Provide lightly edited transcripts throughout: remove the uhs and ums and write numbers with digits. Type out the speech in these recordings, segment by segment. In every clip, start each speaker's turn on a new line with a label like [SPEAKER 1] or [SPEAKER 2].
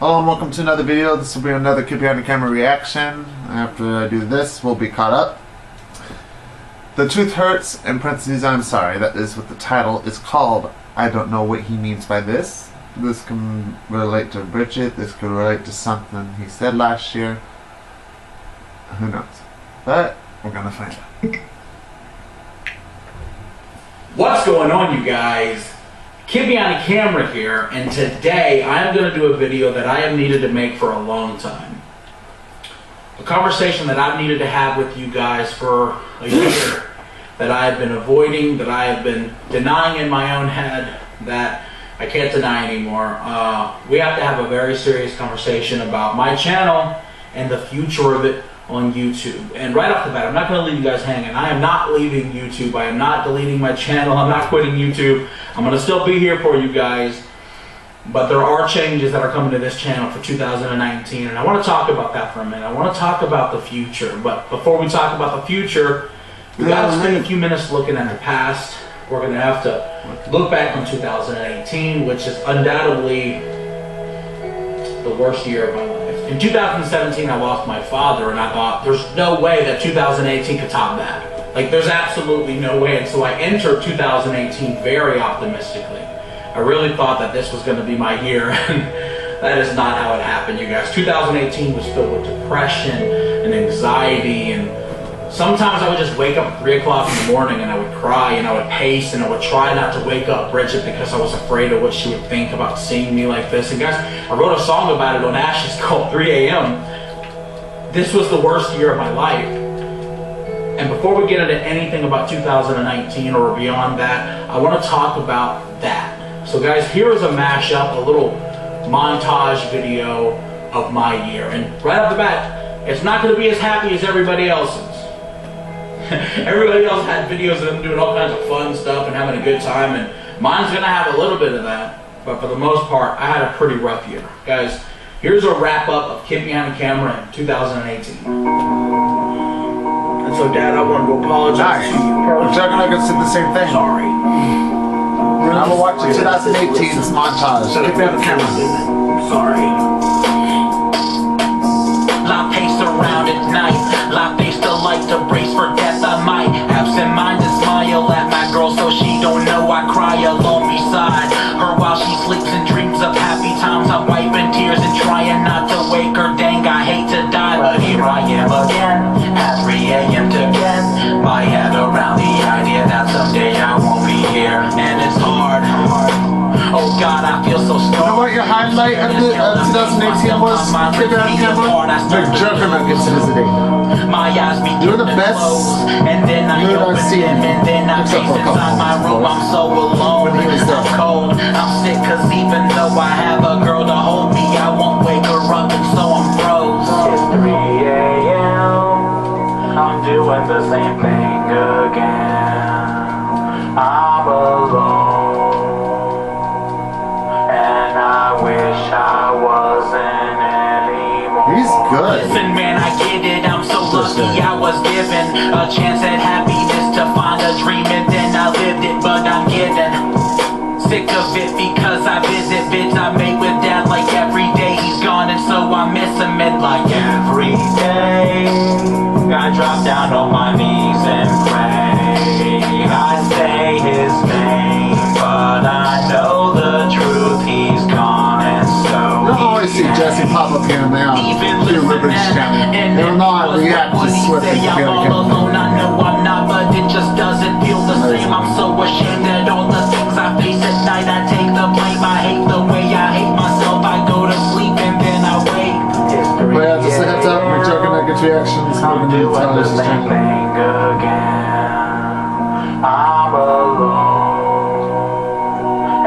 [SPEAKER 1] Hello and welcome to another video. This will be another Kidbehindacamera reaction. After I do this, we'll be caught up. The Truth Hurts, in parentheses, I'm sorry, that is what the title is called. I don't know what he means by this. This can relate to Bridget, this could relate to something he said last year. Who knows? But we're gonna find out.
[SPEAKER 2] What's going on, you guys? Kidbehindacamera here, and today I'm going to do a video that I have needed to make for a long time. A conversation that I've needed to have with you guys for a year, that I have been avoiding, that I have been denying in my own head, that I can't deny anymore. We have to have a very serious conversation about my channel and the future of it on YouTube. And right off the bat, I'm not going to leave you guys hanging. I am not leaving YouTube. I am not deleting my channel. I'm not quitting YouTube. I'm going to still be here for you guys. But there are changes that are coming to this channel for 2019, and I want to talk about that for a minute. I want to talk about the future. But before we talk about the future, we got to spend a few minutes looking at the past. We're going to have to look back on 2018, which is undoubtedly the worst year of my life. In 2017, I lost my father, and I thought, there's no way that 2018 could top that. Like, there's absolutely no way. And so I entered 2018 very optimistically. I really thought that this was going to be my year, and that is not how it happened, you guys. 2018 was filled with depression and anxiety, and sometimes I would just wake up at 3 o'clock in the morning and I would cry and I would pace and I would try not to wake up Bridget because I was afraid of what she would think about seeing me like this. And guys, I wrote a song about it on Ashes called 3 a.m. This was the worst year of my life. And before we get into anything about 2019 or beyond that, I want to talk about that. So guys, here is a mashup, a little montage video of my year. And right off the bat, it's not going to be as happy as everybody else's. Everybody else had videos of them doing all kinds of fun stuff and having a good time, and mine's gonna have a little bit of that, but for the most part, I had a pretty rough year. Guys, here's a wrap up of Kidbehindacamera in 2018. And so, Dad, I want to apologize to you.
[SPEAKER 1] Chuck and I could say the same thing.
[SPEAKER 2] Sorry.
[SPEAKER 1] I will watch the 2018's montage. Kidbehindacamera.
[SPEAKER 2] Sorry. Life pace around at night. Life face the light to brace for death. I might absent-minded smile at my girl so she don't know I cry alone beside her while she sleeps and dreams of happy times. I'm wiping tears and trying not to wake her. Dang, I hate to die, but here I am again at 3 a.m. to get my head around the idea that someday I won't be here, and it's hard. Oh God, I feel so strong.
[SPEAKER 1] You know what your highlight of the 2018 was? Kidbehindacamera? The Joker Nuggets today.
[SPEAKER 2] My eyes
[SPEAKER 1] You're the best.
[SPEAKER 2] and then I open them, and then I face inside my room. I'm so alone, I'm cold, I'm sick, cause even though I have a girl to hold me, I won't wake her up, and so I'm froze. It's 3 a.m. I'm doing the same thing again. I'm alone, and I wish I wasn't anymore.
[SPEAKER 1] He's good.
[SPEAKER 2] Listen, man, I get it. I'm so lucky I was given a chance at happiness to find a dream, and then I lived it, but I'm getting sick of it because I visit vids I make with Dad like every day he's gone, and so I miss him, and like every day I drop down on my knees and pray. I say his name, but I know the truth, he's gone, and so
[SPEAKER 1] You'll always see Jesse pop up here and there on your Liberty channel. They will not react to Swift and Kidbehindacamera.
[SPEAKER 2] I know I'm not, but it just doesn't feel the same. I'm so ashamed that all the things I face at night, I take the blame. I hate the way I hate myself. I go to sleep and then I wake.
[SPEAKER 1] But yeah, just a heads up, we're Joker Nuggets reactions.
[SPEAKER 2] I'm doing the same thing again. I'm alone,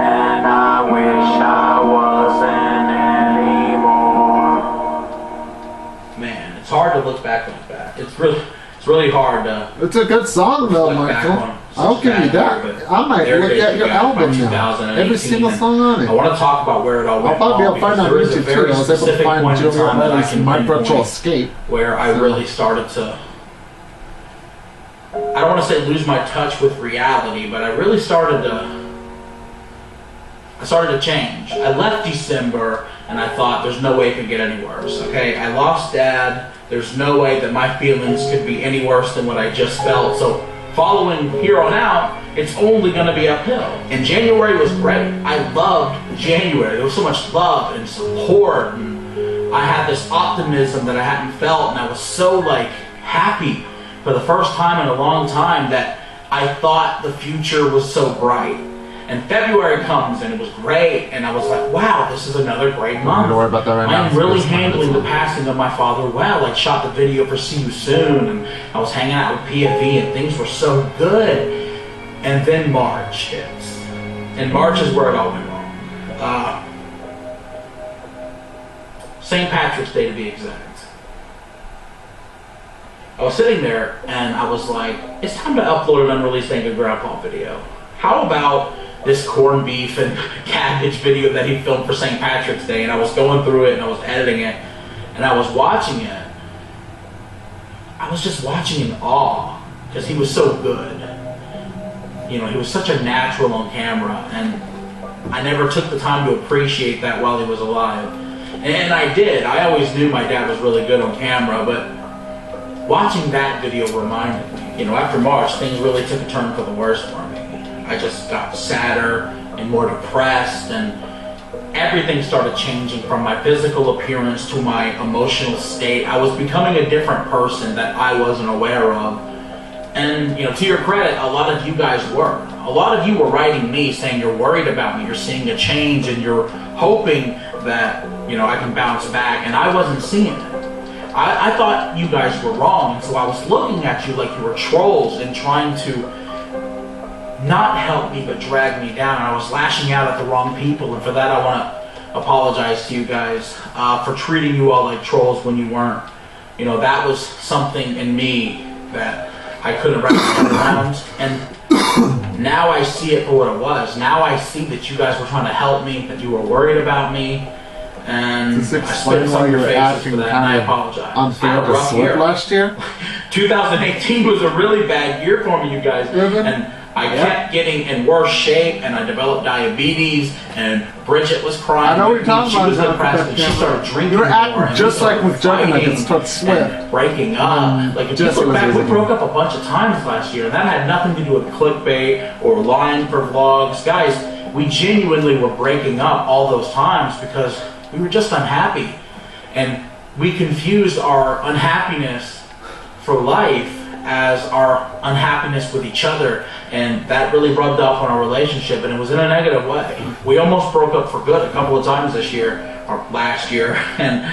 [SPEAKER 2] and I wish I wasn't anymore. Man, it's hard to look back like that. It's really hard to.
[SPEAKER 1] It's a good song though, Michael. I'll give you that. I might look at your album now. Every single song on it.
[SPEAKER 2] I want to talk about where it all went.
[SPEAKER 1] I'll probably be able to find on YouTube too. I was able to find Juliet Letters and My Virtual Escape.
[SPEAKER 2] Where I really started to, I don't want to say lose my touch with reality, but I really started to change. I left December and I thought, there's no way it could get any worse, okay? I lost Dad. There's no way that my feelings could be any worse than what I just felt. So following here on out, it's only going to be uphill. And January was great. I loved January. There was so much love and support, and I had this optimism that I hadn't felt, and I was so like happy for the first time in a long time that I thought the future was so bright. And February comes and it was great, and I was like, wow, this is another great month.
[SPEAKER 1] Don't worry about that right now.
[SPEAKER 2] I'm really handling the passing of my father well. I shot the video for See You Soon, and I was hanging out with PFV, and things were so good. And then March hits. And March is where it all went wrong. St. Patrick's Day to be exact. I was sitting there and I was like, it's time to upload an unreleased Angry Grandpa video. How about this corned beef and cabbage video that he filmed for St. Patrick's Day? And I was going through it and I was editing it and I was watching it. I was just watching in awe because he was so good. You know, he was such a natural on camera, and I never took the time to appreciate that while he was alive. And I did. I always knew my dad was really good on camera, but watching that video reminded me, you know, after March, things really took a turn for the worse for me. I just got sadder and more depressed, and everything started changing from my physical appearance to my emotional state. I was becoming a different person that I wasn't aware of. And, you know, to your credit, a lot of you guys were. A lot of you were writing me saying you're worried about me, you're seeing a change, and you're hoping that, you know, I can bounce back, and I wasn't seeing it. I thought you guys were wrong, and so I was looking at you like you were trolls and trying to not help me but drag me down. I was lashing out at the wrong people, and for that I want to apologize to you guys for treating you all like trolls when you weren't. You know, that was something in me that I couldn't wrap my head around, and now I see it for what it was. Now I see that you guys were trying to help me, that you were worried about me, and
[SPEAKER 1] Does this
[SPEAKER 2] I
[SPEAKER 1] explain
[SPEAKER 2] spit
[SPEAKER 1] why
[SPEAKER 2] on your
[SPEAKER 1] you were
[SPEAKER 2] faces
[SPEAKER 1] acting
[SPEAKER 2] for that, and I
[SPEAKER 1] kind of
[SPEAKER 2] apologize.
[SPEAKER 1] unfair to slip last year?
[SPEAKER 2] 2018 was a really bad year for me, you guys, and I kept getting in worse shape, and I developed diabetes, and Bridget was crying.
[SPEAKER 1] I know what you're talking
[SPEAKER 2] she
[SPEAKER 1] about.
[SPEAKER 2] was depressed, and she started drinking
[SPEAKER 1] You were
[SPEAKER 2] more,
[SPEAKER 1] acting
[SPEAKER 2] and
[SPEAKER 1] just
[SPEAKER 2] we
[SPEAKER 1] like with
[SPEAKER 2] started
[SPEAKER 1] Juggernaut
[SPEAKER 2] fighting
[SPEAKER 1] gets towards Swift.
[SPEAKER 2] and breaking up. Like, if you
[SPEAKER 1] Jesse
[SPEAKER 2] look
[SPEAKER 1] was
[SPEAKER 2] back, we
[SPEAKER 1] losing.
[SPEAKER 2] broke up a bunch of times last year, and that had nothing to do with clickbait or lying for vlogs. Guys, we genuinely were breaking up all those times because we were just unhappy. And we confused our unhappiness for life as our unhappiness with each other, and that really rubbed off on our relationship, and it was in a negative way. We almost broke up for good a couple of times this year, or last year, and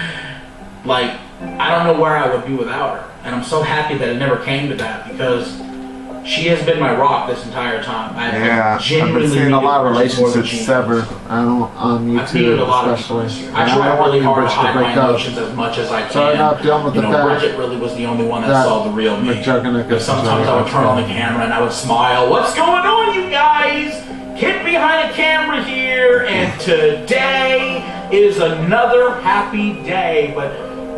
[SPEAKER 2] like, I don't know where I would be without her. And I'm so happy that it never came to that, because she has been my rock this entire time.
[SPEAKER 1] I've been seeing a lot of relationships sever on YouTube, especially.
[SPEAKER 2] I try really hard to hide my emotions as much as I can.
[SPEAKER 1] So I'm not dealing with
[SPEAKER 2] you
[SPEAKER 1] the
[SPEAKER 2] know,
[SPEAKER 1] fact
[SPEAKER 2] Bridget really was the only one that saw the real me.
[SPEAKER 1] But
[SPEAKER 2] sometimes I would turn on the camera and I would smile. What's going on, you guys? Kid Behind the Camera here, and today is another happy day, but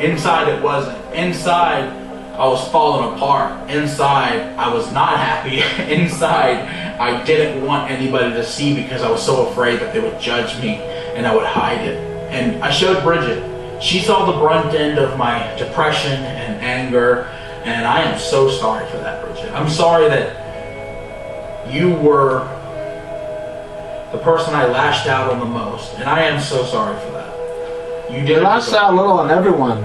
[SPEAKER 2] inside it wasn't. Inside, I was falling apart. Inside, I was not happy. Inside, I didn't want anybody to see because I was so afraid that they would judge me and I would hide it. And I showed Bridget. She saw the brunt end of my depression and anger, and I am so sorry for that, Bridget. I'm sorry that you were the person I lashed out on the most, and I am so sorry for that. You did
[SPEAKER 1] lashed out a little on everyone.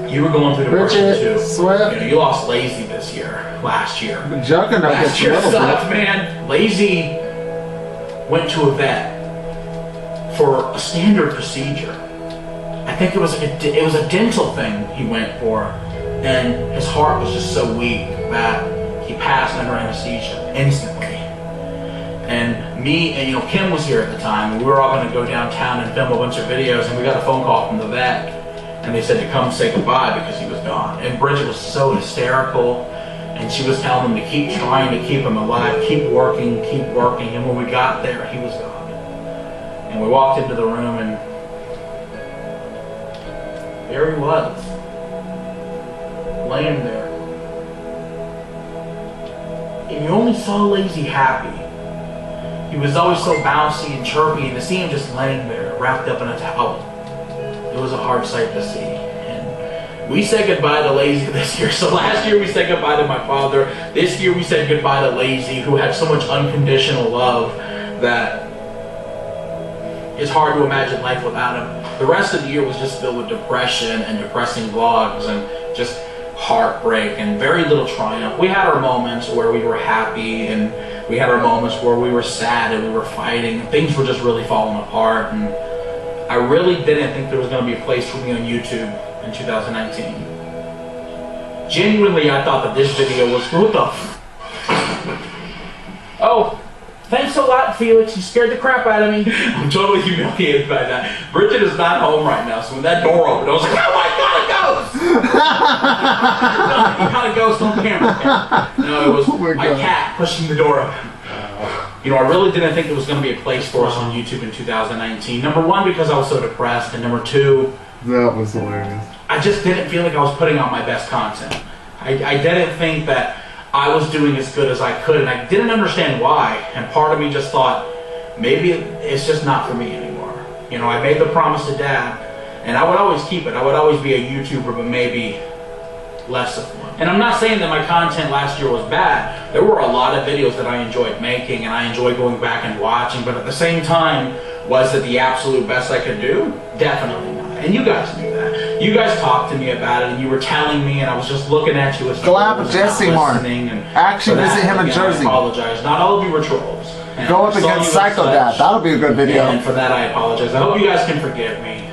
[SPEAKER 2] You were going through depression too.
[SPEAKER 1] Swift.
[SPEAKER 2] You know, you lost Lazy this year, last year.
[SPEAKER 1] Juggernaut
[SPEAKER 2] Last year sucked, man. Lazy went to a vet for a standard procedure. I think it was a dental thing he went for, and his heart was just so weak that he passed under anesthesia instantly. And me and, you know, Kim was here at the time, and we were all going to go downtown and film a bunch of videos, and we got a phone call from the vet, and they said to come say goodbye because he was gone. And Bridget was so hysterical, and she was telling them to keep trying to keep him alive, keep working, and when we got there, he was gone. And we walked into the room, and there he was, laying there. And you only saw Lazy happy. He was always so bouncy and chirpy, and to see him just laying there, wrapped up in a towel, hard sight to see. And we said goodbye to Lazy this year. So last year we said goodbye to my father. This year we said goodbye to Lazy, who had so much unconditional love that it's hard to imagine life without him. The rest of the year was just filled with depression and depressing vlogs and just heartbreak and very little triumph. We had our moments where we were happy, and we had our moments where we were sad and we were fighting. Things were just really falling apart, and I really didn't think there was going to be a place for me on YouTube in 2019. Genuinely, I thought that this video was, what the Oh, thanks a lot, Felix. You scared the crap out of me. I'm totally humiliated by that. Bridget is not home right now, so when that door opened, I was like, oh my god, a ghost! You got a ghost on camera. No, it was my cat pushing the door open. You know, I really didn't think there was going to be a place for us on YouTube in 2019. Number one, because I was so depressed, and number two,
[SPEAKER 1] that was hilarious.
[SPEAKER 2] I just didn't feel like I was putting out my best content. I didn't think that I was doing as good as I could, and I didn't understand why. And part of me just thought, maybe it's just not for me anymore. You know, I made the promise to Dad, and I would always keep it. I would always be a YouTuber, but maybe less of one. And I'm not saying that my content last year was bad. There were a lot of videos that I enjoyed making, and I enjoyed going back and watching, but at the same time, was it the absolute best I could do? Definitely not. And you guys knew that. You guys talked to me about it, and you were telling me, and I was just looking at you as
[SPEAKER 1] collab with Jesse Mark. Actually visit him in Jersey.
[SPEAKER 2] I apologize. Not all of you were trolls.
[SPEAKER 1] Go up against Psycho Dad. That'll be a good video.
[SPEAKER 2] And for that, I apologize. I hope you guys can forgive me.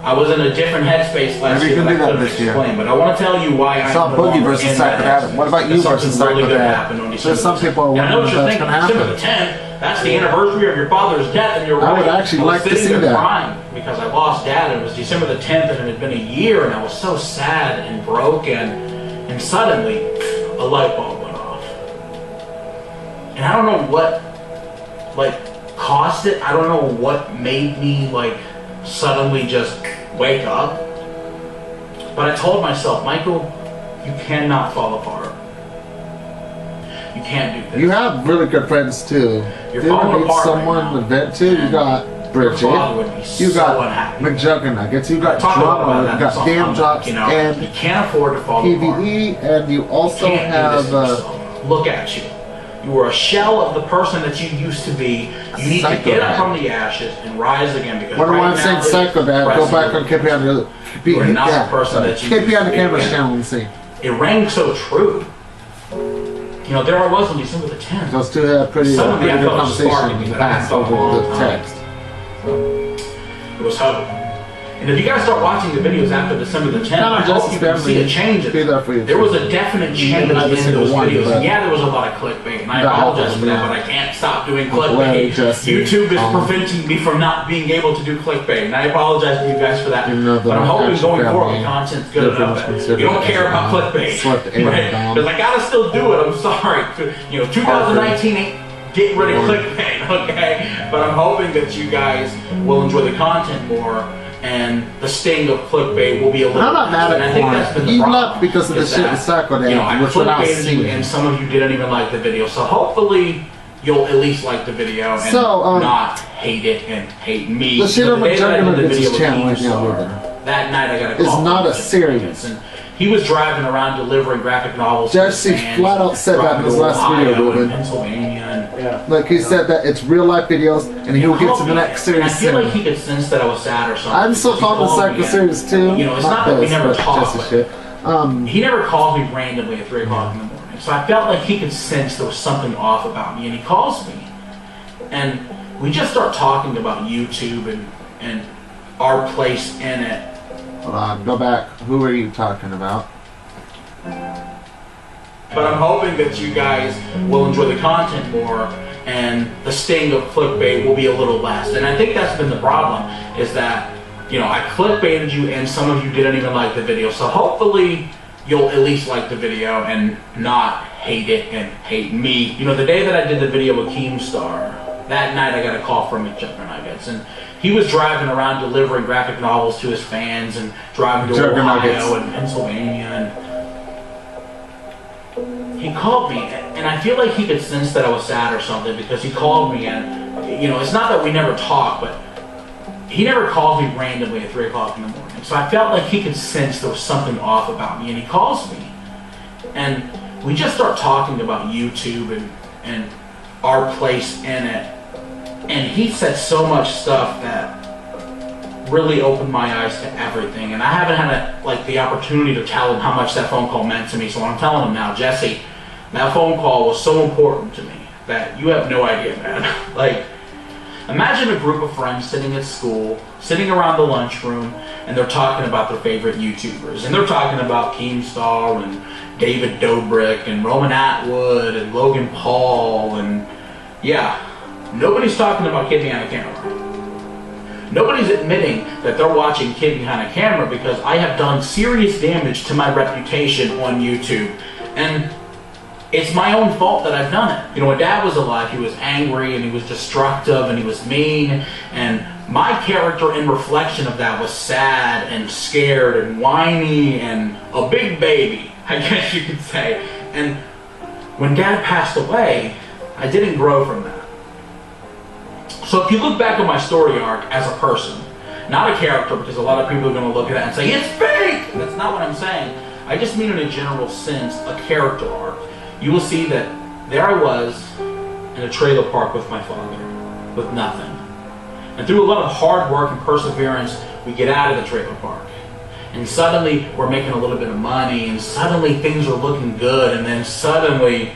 [SPEAKER 2] I was in a different headspace last year that I couldn't explain, but I want to tell you why I
[SPEAKER 1] saw Boogie versus Psycho Dad. What about you versus Psycho Dad? There's some people are wondering if that's going to happen.
[SPEAKER 2] December the 10th, that's the anniversary of your father's death, and you're right.
[SPEAKER 1] I would actually like to see that.
[SPEAKER 2] Crying because I lost Dad, and it was December the 10th, and it had been a year, and I was so sad and broken, and suddenly a light bulb went off. And I don't know what, caused it. I don't know what made me, suddenly just wake up. But I told myself, Michael, you cannot fall apart. You can't do this.
[SPEAKER 1] You have really good friends too.
[SPEAKER 2] You're falling apart.
[SPEAKER 1] Someone to vent to. You got Bridget. You got McJuggernuggets. You got Drama. You got Damn Drops. And
[SPEAKER 2] you can't afford to fall apart.
[SPEAKER 1] PvE, and you also have.
[SPEAKER 2] Look at you. You are a shell of the person that you used to be. You need to get up from the ashes and rise again. Because
[SPEAKER 1] when I'm saying Psycho Dad, go back on Kidbehindacamera's channel and see.
[SPEAKER 2] It rang so true. You know, there I was on December the 10th.
[SPEAKER 1] Those two had pretty good conversation in the past over the text.
[SPEAKER 2] It was hope. And if you guys start watching the videos after December the 10th, I hope you can see a change. There was a definite change in those videos. And yeah, there was a lot of clickbait, and I apologize for that, but I can't stop doing clickbait. YouTube is preventing me from not being able to do clickbait, and I apologize to you guys for that. But I'm hoping going forward the content's good enough that you don't care about clickbait. Because I gotta still do it, I'm sorry. You know, 2019 ain't getting rid of clickbait, okay? But I'm hoping that you guys will enjoy the content more, and the sting of clickbait will be a little.
[SPEAKER 1] I'm not mad at him. He left because of the shit with Psycho Dad.
[SPEAKER 2] You know, I clickbaited you, and some of you didn't even like the video. So hopefully, you'll at least like the video and not hate it and hate me.
[SPEAKER 1] The shit on McJuggernuggets' channel right now.
[SPEAKER 2] That night, I got a call.
[SPEAKER 1] It's not a series.
[SPEAKER 2] And he was driving around delivering graphic novels.
[SPEAKER 1] Jesse flat out said that in his last video, Ruben.
[SPEAKER 2] Pennsylvania.
[SPEAKER 1] Like he said that it's real life videos, and he will get to the next series.
[SPEAKER 2] I feel like he could sense that I was sad or something.
[SPEAKER 1] I'm still calling the Psycho series too.
[SPEAKER 2] You know, it's not that we never talked, but he never called me randomly at 3 o'clock in the morning. So I felt like he could sense there was something off about me, and he calls me, and we just start talking about YouTube and our place in it.
[SPEAKER 1] Hold on, go back. Who are you talking about?
[SPEAKER 2] But I'm hoping that you guys will enjoy the content more, and the sting of clickbait will be a little less. And I think that's been the problem, is that, you know, I clickbaited you and some of you didn't even like the video. So hopefully you'll at least like the video and not hate it and hate me. You know, the day that I did the video with Keemstar, that night I got a call from McJuggernuggets, and he was driving around delivering graphic novels to his fans and driving to Ohio and Pennsylvania, and he called me, and I feel like he could sense that I was sad or something, because he called me, and, you know, it's not that we never talk, but he never calls me randomly at 3 o'clock in the morning. So I felt like he could sense there was something off about me, and he calls me. And we just start talking about YouTube and our place in it. And he said so much stuff that really opened my eyes to everything. And I haven't had the opportunity to tell him how much that phone call meant to me. So I'm telling him now, Jesse, that phone call was so important to me that you have no idea, man. Like, imagine a group of friends sitting at school, sitting around the lunchroom, and they're talking about their favorite YouTubers. And they're talking about Keemstar and David Dobrik and Roman Atwood and Logan Paul. And yeah, nobody's talking about Kid Behind a Camera. Nobody's admitting that they're watching Kid Behind a Camera because I have done serious damage to my reputation on YouTube. And it's my own fault that I've done it. You know, when Dad was alive, he was angry and he was destructive and he was mean. And my character in reflection of that was sad and scared and whiny and a big baby, I guess you could say. And when Dad passed away, I didn't grow from that. So if you look back on my story arc as a person, not a character, because a lot of people are going to look at that and say, it's fake! That's not what I'm saying. I just mean in a general sense, a character arc. You will see that there I was in a trailer park with my father, with nothing. And through a lot of hard work and perseverance, we get out of the trailer park. And suddenly we're making a little bit of money, and suddenly things are looking good, and then suddenly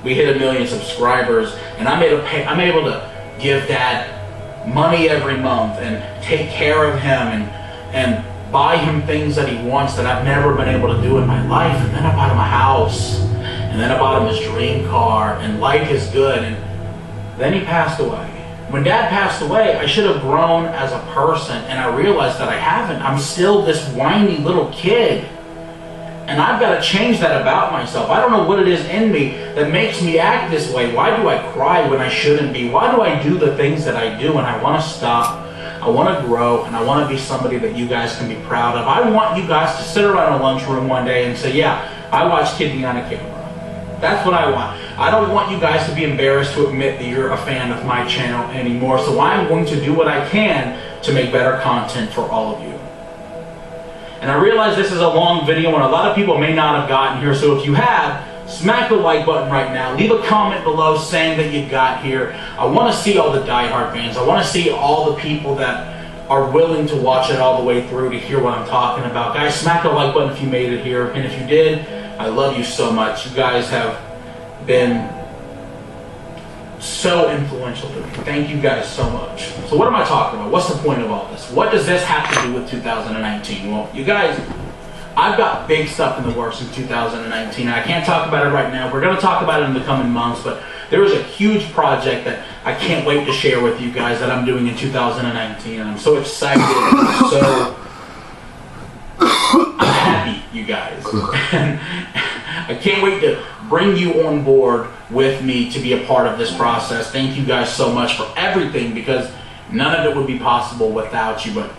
[SPEAKER 2] we hit 1 million subscribers, and I'm able to give Dad money every month and take care of him and buy him things that he wants that I've never been able to do in my life. And then I bought him a house, and then I bought him his dream car, and life is good. And then he passed away. When Dad passed away, I should have grown as a person, and I realized that I haven't. I'm still this whiny little kid. And I've got to change that about myself. I don't know what it is in me that makes me act this way. Why do I cry when I shouldn't be? Why do I do the things that I do? And I want to stop. I want to grow, and I want to be somebody that you guys can be proud of. I want you guys to sit around a lunchroom one day and say, yeah, I watched Kid Behind a Camera. That's what I want. I don't want you guys to be embarrassed to admit that you're a fan of my channel anymore. So I'm going to do what I can to make better content for all of you. And I realize this is a long video and a lot of people may not have gotten here, so if you have, smack the like button right now. Leave a comment below saying that you got here. I want to see all the diehard fans. I want to see all the people that are willing to watch it all the way through to hear what I'm talking about. Guys, smack the like button if you made it here. And if you did, I love you so much. You guys have been so influential to me. Thank you guys so much. So what am I talking about? What's the point of all this? What does this have to do with 2019? Well, you guys, I've got big stuff in the works in 2019. I can't talk about it right now. We're going to talk about it in the coming months, but there is a huge project that I can't wait to share with you guys that I'm doing in 2019, and I'm so excited. So I'm happy, you guys. And I can't wait to bring you on board with me to be a part of this process. Thank you guys so much for everything, because none of it would be possible without you. But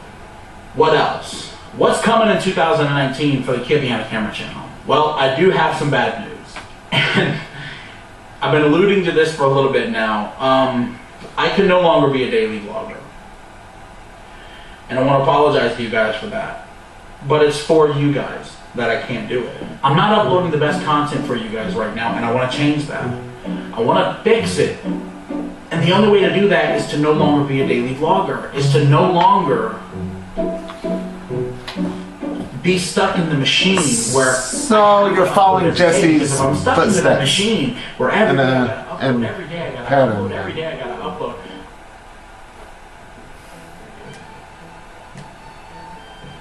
[SPEAKER 2] what else? What's coming in 2019 for the Kid Behind a Camera channel? Well, I do have some bad news. And I've been alluding to this for a little bit now. I can no longer be a daily vlogger. And I want to apologize to you guys for that. But it's for you guys that I can't do it. I'm not uploading the best content for you guys right now, and I want to change that. I want to fix it. And the only way to do that is to no longer be a daily vlogger, is to no longer be stuck in the machine where...
[SPEAKER 1] So you're following Jesse's
[SPEAKER 2] I'm stuck
[SPEAKER 1] footsteps.
[SPEAKER 2] in the machine where every day I gotta upload,
[SPEAKER 1] and
[SPEAKER 2] every day I gotta
[SPEAKER 1] pattern.
[SPEAKER 2] upload, every day I gotta upload.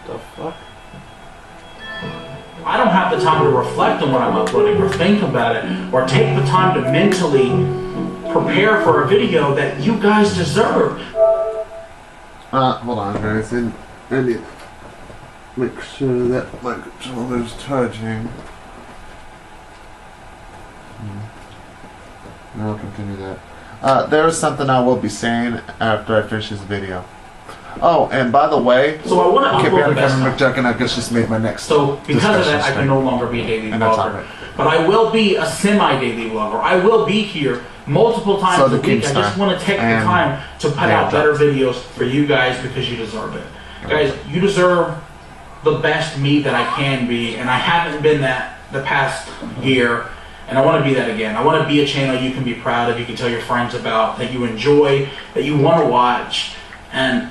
[SPEAKER 2] The fuck? I don't have the time to reflect on what I'm uploading or think about it or take the time to mentally prepare for a video that you guys deserve.
[SPEAKER 1] Hold on guys, I need to make sure that my controller's charging. I'll continue that. There is something I will be saying after I finish this video. Oh, and by the way,
[SPEAKER 2] so I want to upload the best
[SPEAKER 1] McJuck, and I just made my next.
[SPEAKER 2] So because of that, I can no longer be a daily vlogger. But I will be a semi-daily vlogger. I will be here multiple times
[SPEAKER 1] So
[SPEAKER 2] a
[SPEAKER 1] the
[SPEAKER 2] week. I just want to take the
[SPEAKER 1] and
[SPEAKER 2] time to put out better videos for you guys because you deserve it. Guys, you deserve the best me that I can be, and I haven't been that the past year, and I want to be that again. I want to be a channel you can be proud of, you can tell your friends about, that you enjoy, that you want to watch, and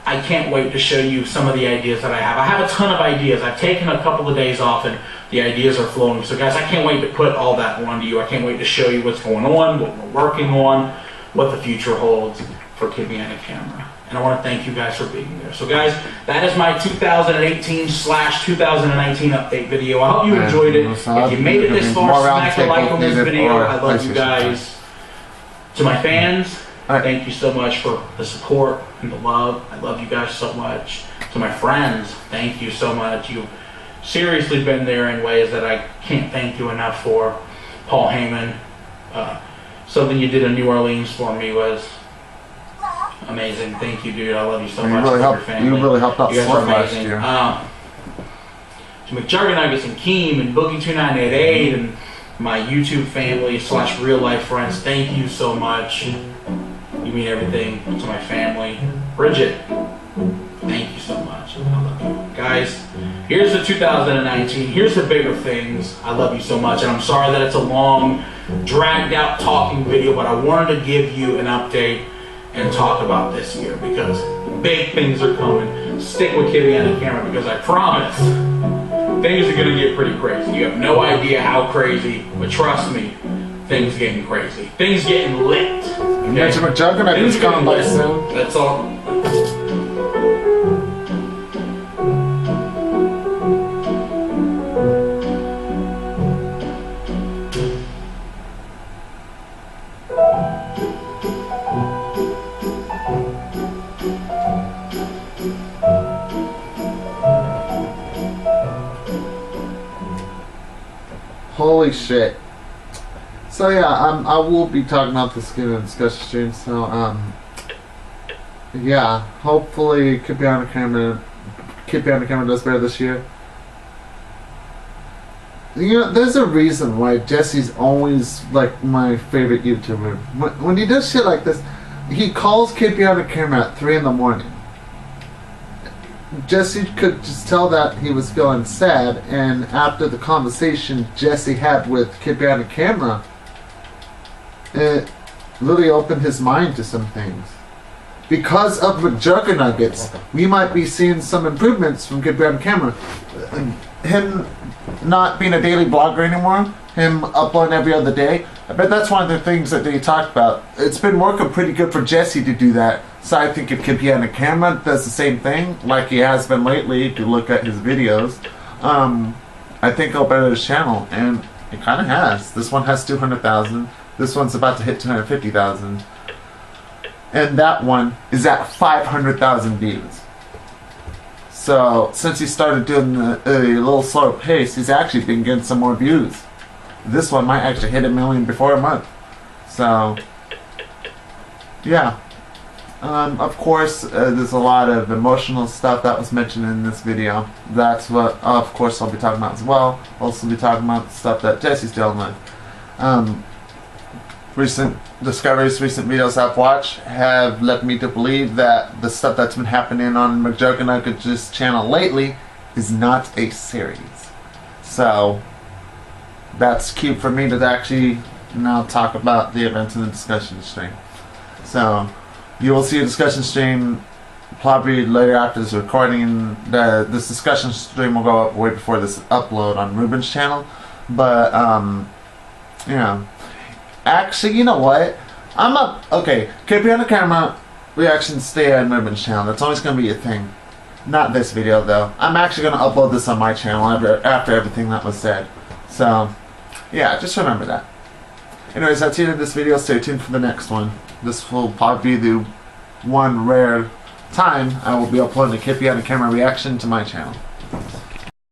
[SPEAKER 2] I can't wait to show you some of the ideas that I have. I have a ton of ideas. I've taken a couple of days off and the ideas are flowing. So guys, I can't wait to put all that onto you. I can't wait to show you what's going on, what we're working on, what the future holds for Kidbehindacamera. And I want to thank you guys for being there. So guys, that is my 2018/2019 update video. I hope you enjoyed it. If you made it this far, smack a like on this video. I love you guys. To my fans, thank you so much for the support and the love. I love you guys so much. To my friends, thank you so much. You've seriously been there in ways that I can't thank you enough for. Paul Heyman, something you did in New Orleans for me was amazing. Thank you, dude. I love you so much.
[SPEAKER 1] You really helped out
[SPEAKER 2] you guys are
[SPEAKER 1] amazing.
[SPEAKER 2] amazing. To McJuggernuggets and Keem and Boogie2988 and my YouTube family / real life friends, thank you so much. You mean everything to my family. Bridget, thank you so much. I love you. Guys, here's the 2019. Here's the bigger things. I love you so much. And I'm sorry that it's a long, dragged out talking video, but I wanted to give you an update and talk about this year because big things are coming. Stick with Kidbehindacamera because I promise things are going to get pretty crazy. You have no idea how crazy, but trust me, things getting crazy. Things getting lit. Okay?
[SPEAKER 1] Things coming by soon.
[SPEAKER 2] That's all.
[SPEAKER 1] Holy shit. So yeah, I will be talking about this in a discussion stream, so yeah, hopefully Kidbehindacamera does better this year. You know, there's a reason why Jesse's always like my favorite YouTuber. When he does shit like this, he calls Kidbehindacamera at 3 in the morning. Jesse could just tell that he was feeling sad, and after the conversation Jesse had with Kidbehindacamera, it really opened his mind to some things. Because of McJuggernuggets, we might be seeing some improvements from Kidbehindacamera. Him not being a daily blogger anymore, him uploading every other day, I bet that's one of the things that they talked about. It's been working pretty good for Jesse to do that. So I think if Kidbehindacamera does the same thing, like he has been lately, if you look at his videos, I think it'll better his channel, and it kind of has. This one has 200,000. This one's about to hit 250,000. And that one is at 500,000 views. So since he started doing a little slower pace, he's actually been getting some more views. This one might actually hit 1 million before a month. So yeah. Of course, there's a lot of emotional stuff that was mentioned in this video. That's what, of course, I'll be talking about as well. I'll also be talking about the stuff that Jesse's dealing with. Recent discoveries, recent videos I've watched have led me to believe that the stuff that's been happening on McJuggernuggets' channel lately is not a series. So that's cute for me to actually now talk about the events in the discussion stream. So you will see a discussion stream probably later after this recording. This discussion stream will go up way before this upload on Ruben's channel. But, yeah. Actually, you know what? Okay, Kidbehindacamera reactions stay on Ruben's channel. That's always going to be a thing. Not this video, though. I'm actually going to upload this on my channel after everything that was said. So, yeah, just remember that. Anyways, that's the end of this video. Stay tuned for the next one. This will probably be the one rare time I will be uploading a Kidbehindacamera reaction to my channel.